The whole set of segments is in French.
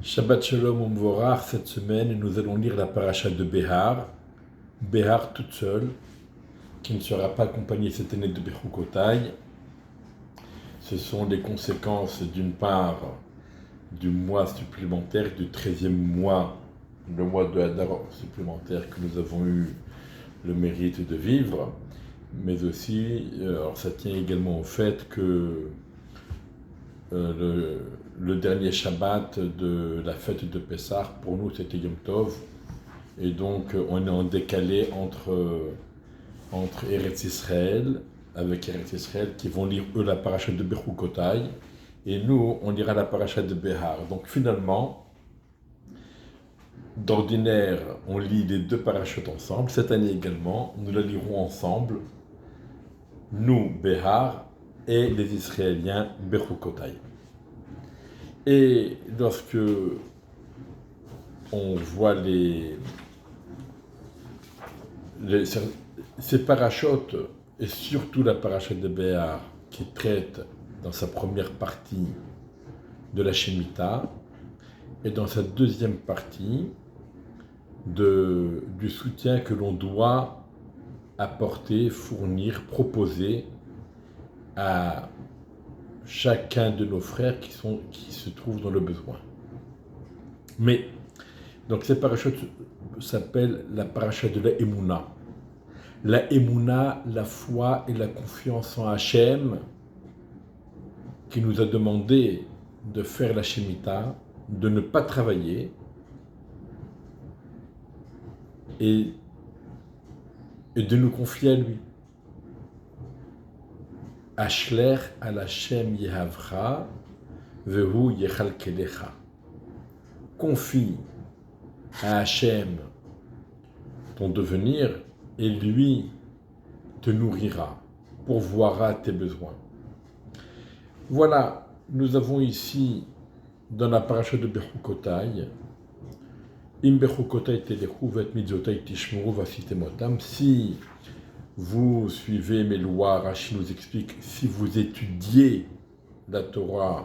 Shabbat Shalom Umvorach, cette semaine nous allons lire la paracha de Behar, Behar toute seule, qui ne sera pas accompagnée cette année de Bechukotai. Ce sont les conséquences d'une part du mois supplémentaire, du 13e mois, le mois de Hadar supplémentaire que nous avons eu le mérite de vivre, mais aussi, alors ça tient également au fait que le dernier Shabbat de la fête de Pessah, pour nous c'était Yom Tov, et donc on est en décalé entre Eretz Israël, avec Eretz Israël qui vont lire eux la paracha de Bechukotai, et nous on lira la paracha de Behar. Donc finalement, d'ordinaire on lit les deux parachutes ensemble, cette année également, nous la lirons ensemble, nous Behar, et les Israéliens Bechukotai. Et lorsque on voit ces parachutes, et surtout la parachute de Behar, qui traite dans sa première partie de la Shemitah, et dans sa deuxième partie du soutien que l'on doit apporter, fournir, proposer à chacun de nos frères qui se trouvent dans le besoin. Mais, donc cette parachute s'appelle la parachute de la Emouna. La Emouna, la foi et la confiance en Hachem, qui nous a demandé de faire la Shemitah, de ne pas travailler et de nous confier à lui. Ashler al Hashem yehavra vehu yechalkelecha. Confie à Hachem ton devenir et lui te nourrira, pourvoira tes besoins. Voilà, nous avons ici dans la paracha de Bechukotai, Im Bechukotai telechu vet mitzvotai tishmeru vasitemotam. Si vous suivez mes lois, Rashi nous explique, si vous étudiez la Torah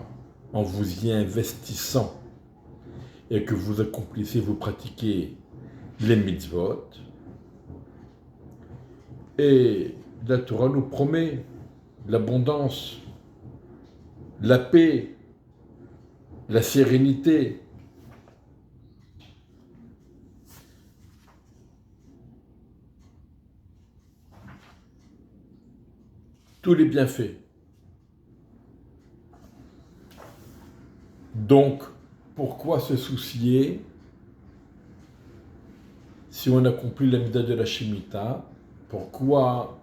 en vous y investissant et que vous accomplissez, vous pratiquez les mitzvot, et la Torah nous promet l'abondance, la paix, la sérénité. Tous les bienfaits. Donc, pourquoi se soucier si on accomplit la mitzvah de la Shemitah? Pourquoi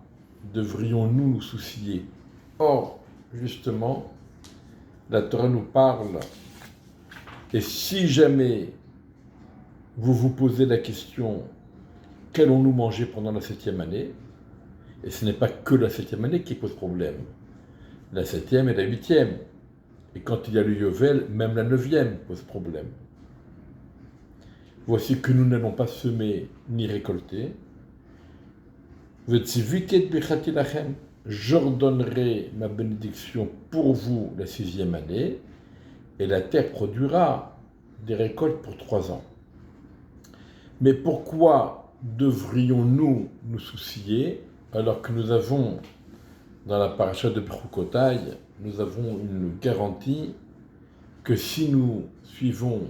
devrions-nous nous soucier? Or, justement, la Torah nous parle, et si jamais vous vous posez la question, qu'allons-nous manger pendant la 7e année? Et ce n'est pas que la 7e année qui pose problème. La 7e et la 8e. Et quand il y a le Yovel, même la 9e pose problème. Voici que nous n'allons pas semer ni récolter. J'ordonnerai ma bénédiction pour vous la 6e année, et la terre produira des récoltes pour 3 ans. Mais pourquoi devrions-nous nous soucier alors que nous avons, dans la paracha de Bechukotai, nous avons une garantie que si nous suivons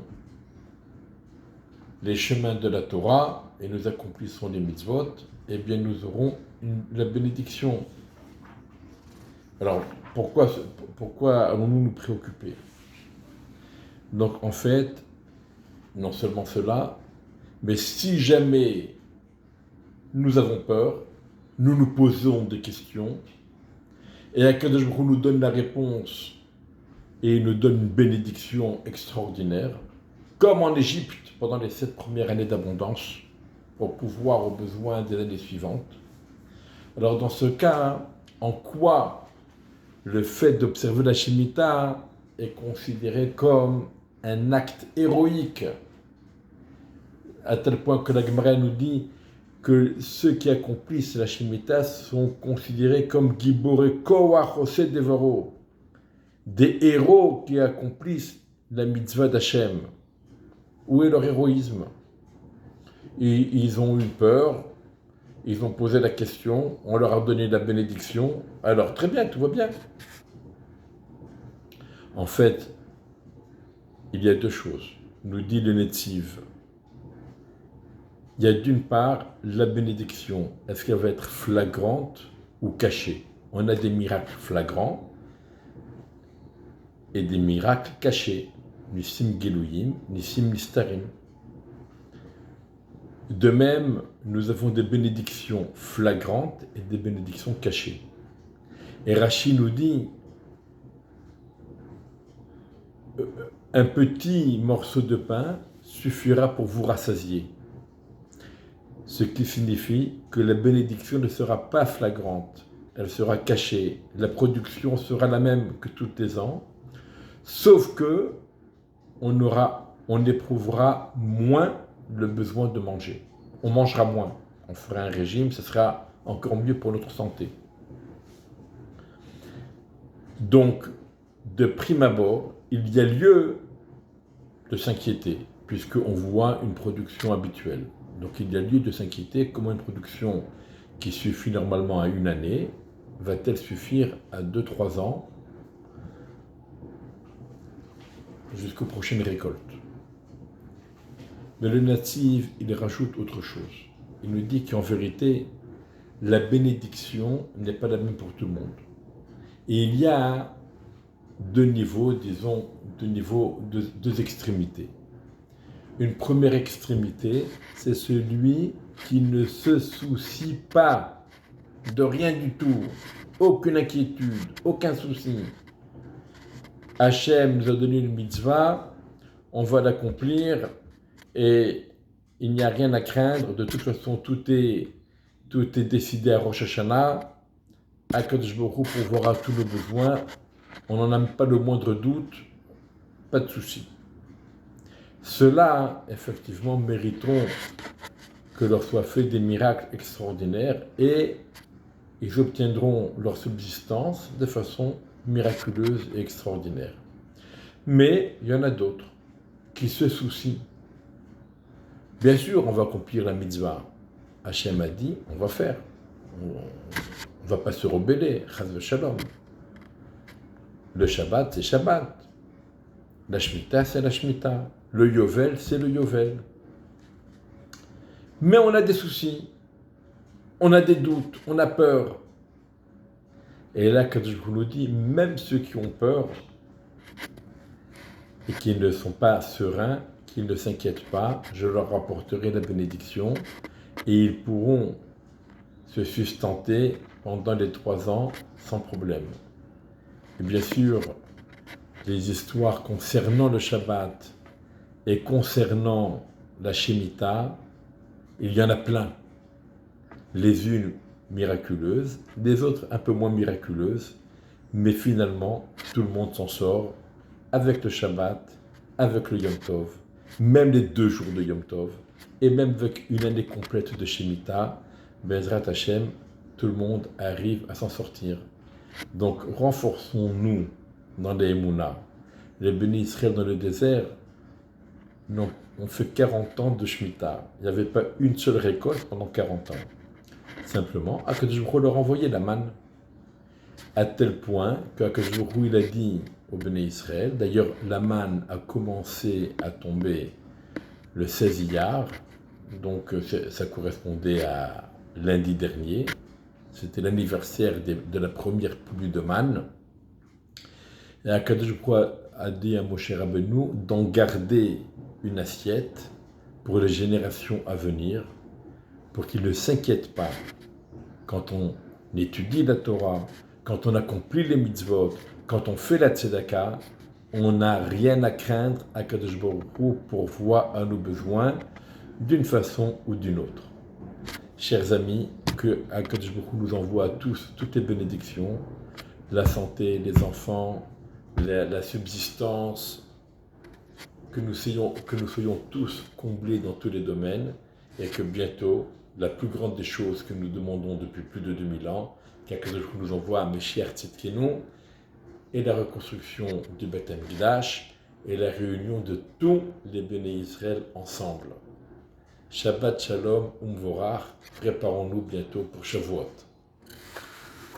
les chemins de la Torah et nous accomplissons les mitzvot, eh bien nous aurons la bénédiction. Alors, pourquoi allons-nous nous préoccuper? Donc en fait, non seulement cela, mais si jamais nous avons peur, nous nous posons des questions, et Akadosh Baruch Hu nous donne la réponse et nous donne une bénédiction extraordinaire, comme en Égypte pendant les 7 premières années d'abondance, pour pouvoir aux besoins des années suivantes. Alors dans ce cas, en quoi le fait d'observer la Shemitah est considéré comme un acte héroïque, à tel point que la Gemara nous dit que ceux qui accomplissent la Shemitah sont considérés comme Giborei Koach Oseh Devaro, des héros qui accomplissent la mitzvah d'Hachem. Où est leur héroïsme? Et ils ont eu peur, ils ont posé la question, on leur a donné la bénédiction, alors très bien, tout va bien. En fait, il y a deux choses, nous dit le Netziv. Il y a d'une part la bénédiction, est-ce qu'elle va être flagrante ou cachée? On a des miracles flagrants et des miracles cachés, Nissim Gelouyim, Nissim Nistarim. De même, nous avons des bénédictions flagrantes et des bénédictions cachées. Et Rashi nous dit, un petit morceau de pain suffira pour vous rassasier. Ce qui signifie que la bénédiction ne sera pas flagrante, elle sera cachée. La production sera la même que tous les ans, sauf que on éprouvera moins le besoin de manger. On mangera moins. On fera un régime, ce sera encore mieux pour notre santé. Donc, de prime abord, il y a lieu de s'inquiéter, puisqu'on voit une production habituelle. Donc, il y a lieu de s'inquiéter comment une production qui suffit normalement à une année va-t-elle suffire à 2-3 ans jusqu'aux prochaines récoltes. Mais le Netziv, il rajoute autre chose. Il nous dit qu'en vérité, la bénédiction n'est pas la même pour tout le monde. Et il y a deux niveaux, disons, deux extrémités. Une première extrémité, c'est celui qui ne se soucie pas de rien du tout, aucune inquiétude, aucun souci. Hachem nous a donné une mitzvah, on va l'accomplir et il n'y a rien à craindre. De toute façon, tout est décidé à Rosh Hashanah. Akadosh Baruch Hu pourvoira tous nos besoins. On n'en a même pas le moindre doute, pas de souci. Ceux-là, effectivement, mériteront que leur soient faits des miracles extraordinaires et ils obtiendront leur subsistance de façon miraculeuse et extraordinaire. Mais il y en a d'autres qui se soucient. Bien sûr, on va accomplir la mitzvah. Hachem a dit, on va faire. On ne va pas se rebeller, chas v'shalom. Le Shabbat, c'est Shabbat. La Shemitah, c'est la Shemitah. Le Yovel, c'est le Yovel. Mais on a des soucis, on a des doutes, on a peur. Et là, quand je vous le dis, même ceux qui ont peur et qui ne sont pas sereins, qui ne s'inquiètent pas, je leur apporterai la bénédiction et ils pourront se sustenter pendant les 3 ans sans problème. Et bien sûr, les histoires concernant le Shabbat et concernant la Shemitah, il y en a plein. Les unes miraculeuses, les autres un peu moins miraculeuses, mais finalement, tout le monde s'en sort avec le Shabbat, avec le Yom Tov, même les 2 jours de Yom Tov, et même avec une année complète de Shemitah, Bezrat Hashem, tout le monde arrive à s'en sortir. Donc, renforçons-nous dans les Emouna. Les bénis Israël dans le désert ont fait 40 ans de Shemitah. Il n'y avait pas une seule récolte pendant 40 ans. Simplement, Akadosh Baruch Hu leur envoyait la manne. À tel point qu'Akadosh Baruch Hu, il a dit au bénis Israël, d'ailleurs, la manne a commencé à tomber le 16 Iyar, donc ça correspondait à lundi dernier. C'était l'anniversaire de la première pluie de manne. Et Akadosh Baruch Hu a dit à Moshe Rabbeinu d'en garder une assiette pour les générations à venir, pour qu'ils ne s'inquiètent pas. Quand on étudie la Torah, quand on accomplit les mitzvot, quand on fait la tzedaka, on n'a rien à craindre à Kadosh Baruch Hu pourvoit à nos besoins d'une façon ou d'une autre. Chers amis, que Kadosh Baruch Hu nous envoie à tous toutes les bénédictions, la santé, les enfants, la subsistance, que nous soyons tous comblés dans tous les domaines et que bientôt, la plus grande des choses que nous demandons depuis plus de 2000 ans, qu'Akadosh Baruch Hu nous envoie à Meshiach Tzidkenu, et la reconstruction du Beth Amikdash, et la réunion de tous les béné Israël ensemble. Shabbat Shalom Umvorach, préparons-nous bientôt pour Shavuot.